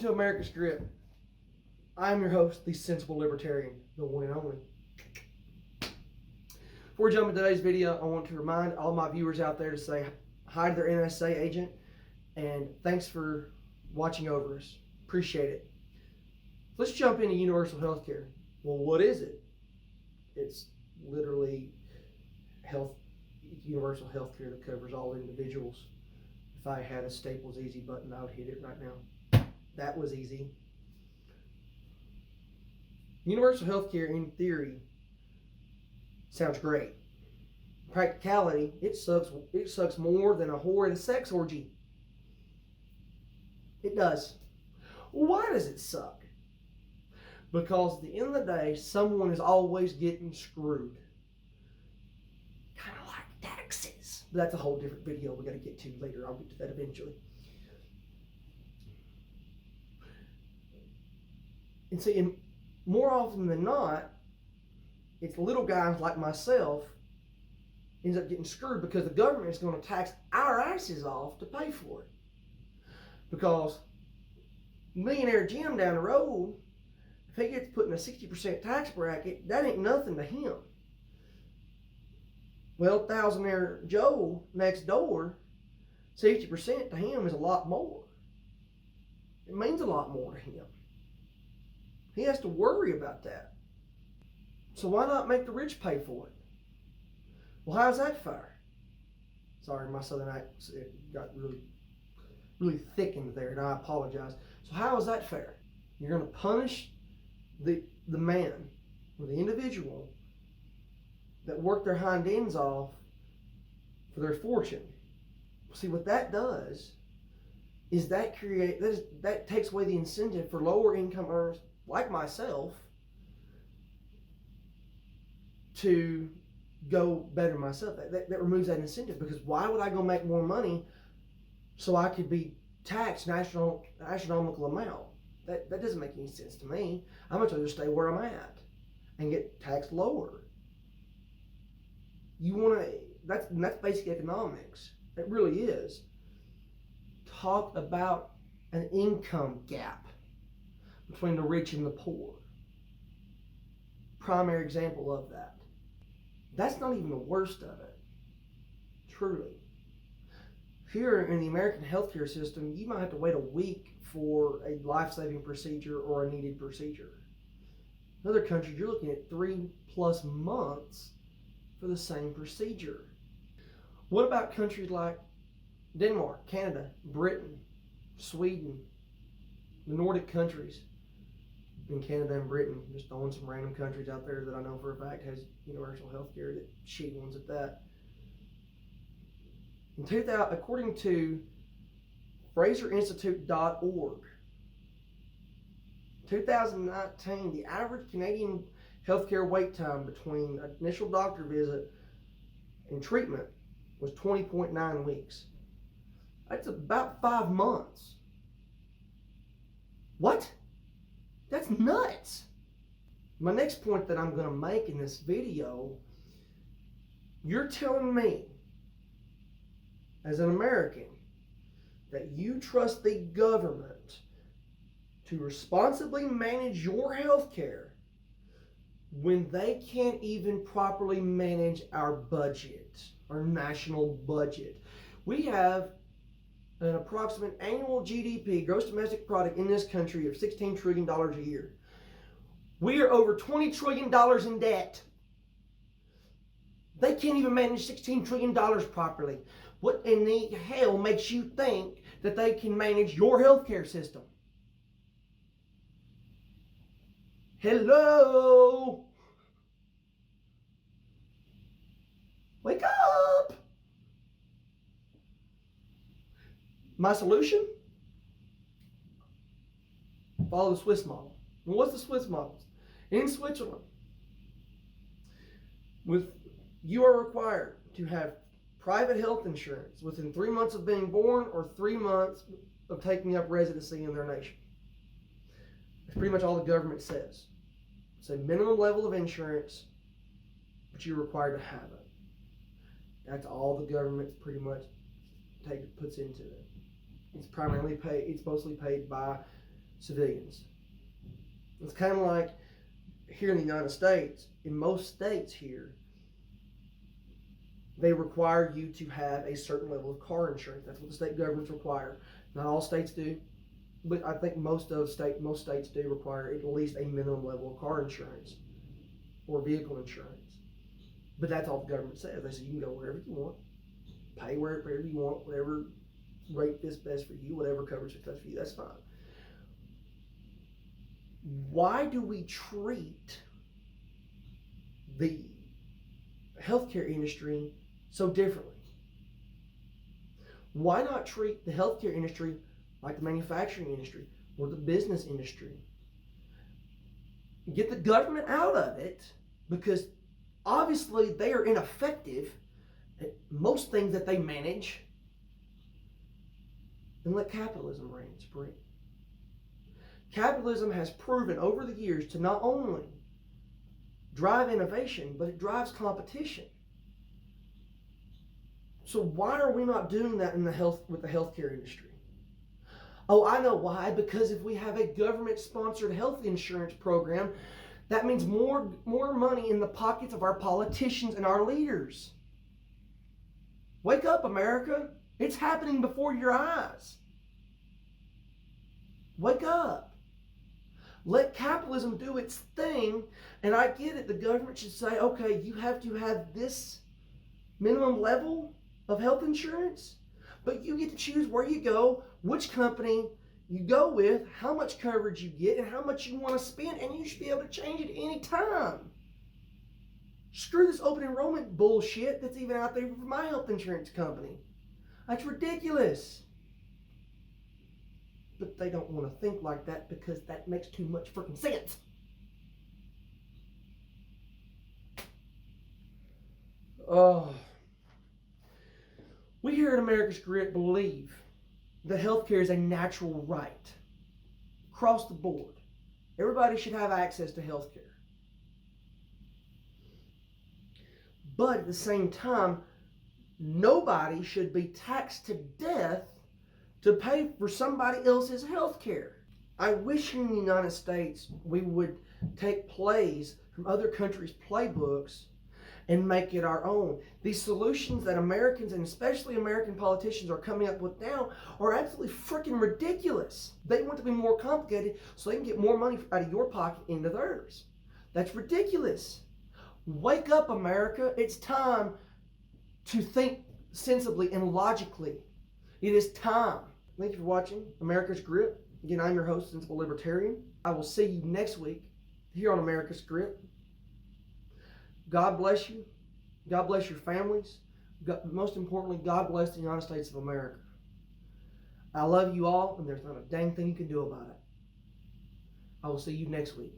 to America's Grip. I'm your host, the Sensible Libertarian, the one and only. Before we jump into today's video, I want to remind all my viewers out there to say hi to their NSA agent, and thanks for watching over us. Appreciate it. Let's jump into universal healthcare. Well, what is it? It's literally universal healthcare that covers all individuals. If I had a Staples Easy button, I would hit it right now. That was easy. Universal healthcare, in theory, sounds great. In practicality, it sucks more than a whore at a sex orgy. It does. Why does it suck? Because at the end of the day, someone is always getting screwed. Kind of like taxes. But that's a whole different video we got to get to later. I'll get to that eventually. And see, more often than not, it's little guys like myself ends up getting screwed because the government is going to tax our asses off to pay for it. Because Millionaire Jim down the road, if he gets put in a 60% tax bracket, that ain't nothing to him. Well, Thousandaire Joe next door, 60% to him is a lot more. It means a lot more to him. He has to worry about that. So why not make the rich pay for it? Well, how's that fair? Sorry, my southern accent got really thickened there, and I apologize. So how is that fair? You're going to punish the man or the individual that worked their hind ends off for their fortune. See, what that does is that takes away the incentive for lower income earners like myself to go better myself. That removes that incentive, because why would I go make more money so I could be taxed an astronomical amount? That doesn't make any sense to me. I'm much rather stay where I'm at and get taxed lower. That's basic economics. It really is. Talk about an income gap between the rich and the poor. Primary example of that. That's not even the worst of it. Truly. Here in the American healthcare system, you might have to wait a week for a life-saving procedure or a needed procedure. In other countries, you're looking at 3+ months for the same procedure. What about countries like Denmark, Canada, Britain, Sweden, the Nordic countries? In Canada and Britain, just throwing some random countries out there that I know for a fact has universal health care, that shitty ones at that. In 2000, according to FraserInstitute.org, 2019, the average Canadian healthcare wait time between initial doctor visit and treatment was 20.9 weeks. That's about 5 months. What? That's nuts. My next point that I'm going to make in this video, you're telling me, as an American, that you trust the government to responsibly manage your health care when they can't even properly manage our budget, our national budget. We have an approximate annual GDP, gross domestic product, in this country of $16 trillion a year. We are over $20 trillion in debt. They can't even manage $16 trillion properly. What in the hell makes you think that they can manage your healthcare system? Hello? Wake up! My solution? Follow the Swiss model. And what's the Swiss model? In Switzerland, you are required to have private health insurance within 3 months of being born or 3 months of taking up residency in their nation. That's pretty much all the government says. It's a minimum level of insurance, but you're required to have it. That's all the government pretty much puts into it. It's mostly paid by civilians. It's kind of like here in the United States, in most states here, they require you to have a certain level of car insurance. That's what the state governments require. Not all states do, but I think most states do require at least a minimum level of car insurance or vehicle insurance. But that's all the government says. They say you can go wherever you want, pay wherever you want, whatever rate is best for you, whatever coverage is best for you, that's fine. Why do we treat the healthcare industry so differently? Why not treat the healthcare industry like the manufacturing industry or the business industry? Get the government out of it, because obviously they are ineffective at most things that they manage, and let capitalism reign supreme. Capitalism has proven over the years to not only drive innovation, but it drives competition. So why are we not doing that with the healthcare industry? Oh, I know why. Because if we have a government-sponsored health insurance program, that means more money in the pockets of our politicians and our leaders. Wake up, America. It's happening before your eyes. Wake up. Let capitalism do its thing. And I get it. The government should say, okay, you have to have this minimum level of health insurance, but you get to choose where you go, which company you go with, how much coverage you get, and how much you want to spend, and you should be able to change it any time. Screw this open enrollment bullshit that's even out there for my health insurance company. That's ridiculous. But they don't want to think like that because that makes too much freaking sense. Oh. We here at America's Grit believe that healthcare is a natural right. Across the board. Everybody should have access to healthcare. But at the same time, nobody should be taxed to death to pay for somebody else's health care. I wish in the United States we would take plays from other countries' playbooks and make it our own. These solutions that Americans, and especially American politicians, are coming up with now are absolutely freaking ridiculous. They want to be more complicated so they can get more money out of your pocket into theirs. That's ridiculous. Wake up, America. It's time to think sensibly and logically. It is time. Thank you for watching America's Grit. Again, I'm your host, Sensible Libertarian. I will see you next week here on America's Grit. God bless you. God bless your families. Most importantly, God bless the United States of America. I love you all, and there's not a dang thing you can do about it. I will see you next week.